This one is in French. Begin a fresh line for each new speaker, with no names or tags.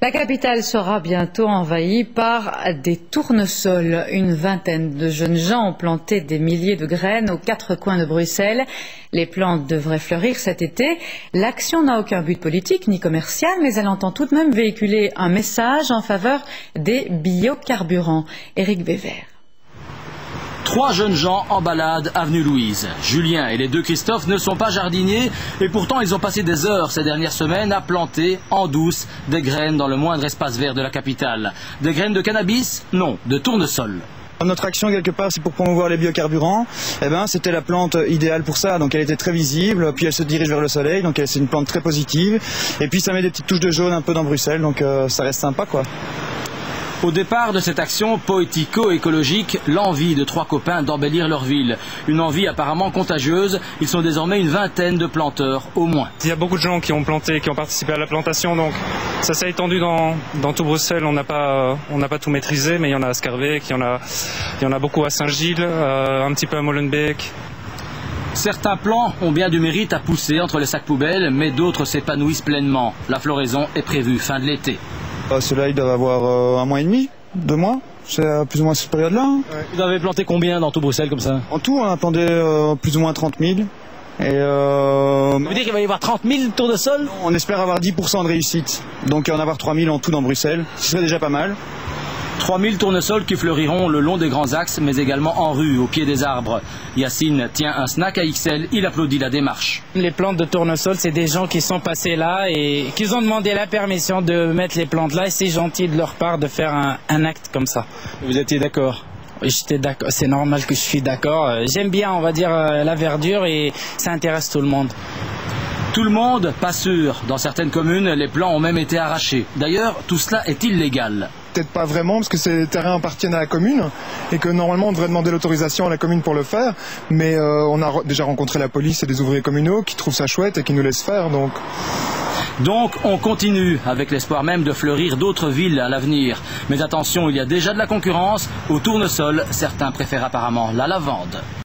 La capitale sera bientôt envahie par des tournesols. Une vingtaine de jeunes gens ont planté des milliers de graines aux quatre coins de Bruxelles. Les plantes devraient fleurir cet été. L'action n'a aucun but politique ni commercial, mais elle entend tout de même véhiculer un message en faveur des biocarburants. Éric Bévert.
3 jeunes gens en balade avenue Louise. Julien et les 2 Christophe ne sont pas jardiniers et pourtant ils ont passé des heures ces dernières semaines à planter en douce des graines dans le moindre espace vert de la capitale. Des graines de cannabis? Non, de tournesol.
Notre action quelque part c'est pour promouvoir les biocarburants. C'était la plante idéale pour ça, donc elle était très visible, puis elle se dirige vers le soleil, donc c'est une plante très positive. Et puis ça met des petites touches de jaune un peu dans Bruxelles, donc ça reste sympa quoi.
Au départ de cette action poético-écologique, l'envie de 3 copains d'embellir leur ville. Une envie apparemment contagieuse. Ils sont désormais une vingtaine de planteurs, au moins.
Il y a beaucoup de gens qui ont planté, qui ont participé à la plantation, donc ça s'est étendu dans tout Bruxelles. On n'a pas tout maîtrisé, mais il y en a à Scarbeck, il y en a beaucoup à Saint-Gilles, un petit peu à Molenbeek.
Certains plants ont bien du mérite à pousser entre les sacs poubelles, mais d'autres s'épanouissent pleinement. La floraison est prévue fin de l'été.
Ceux-là, ils doivent avoir 1 mois et demi, 2 mois. C'est plus ou moins cette période-là. Hein.
Ouais. Vous avez planté combien dans tout Bruxelles comme ça?
En tout, on a planté plus ou moins 30 000. Et
Vous voulez dire qu'il va y avoir 30 000 tournesols?
On espère avoir 10% de réussite. Donc en avoir 3 000 en tout dans Bruxelles, ce serait déjà pas mal.
3 000 tournesols qui fleuriront le long des grands axes, mais également en rue, au pied des arbres. Yacine tient un snack à XL, il applaudit la démarche.
Les plantes de tournesol, c'est des gens qui sont passés là et qui ont demandé la permission de mettre les plantes là. Et c'est gentil de leur part de faire un acte comme ça.
Vous étiez d'accord?
J'étais d'accord, c'est normal que je suis d'accord. J'aime bien, on va dire, la verdure et ça intéresse tout le monde.
Tout le monde, pas sûr. Dans certaines communes, les plants ont même été arrachés. D'ailleurs, tout cela est illégal.
Peut-être pas vraiment, parce que ces terrains appartiennent à la commune et que normalement on devrait demander l'autorisation à la commune pour le faire. Mais on a déjà rencontré la police et des ouvriers communaux qui trouvent ça chouette et qui nous laissent faire.
Donc on continue, avec l'espoir même de fleurir d'autres villes à l'avenir. Mais attention, il y a déjà de la concurrence. Au tournesol, certains préfèrent apparemment la lavande.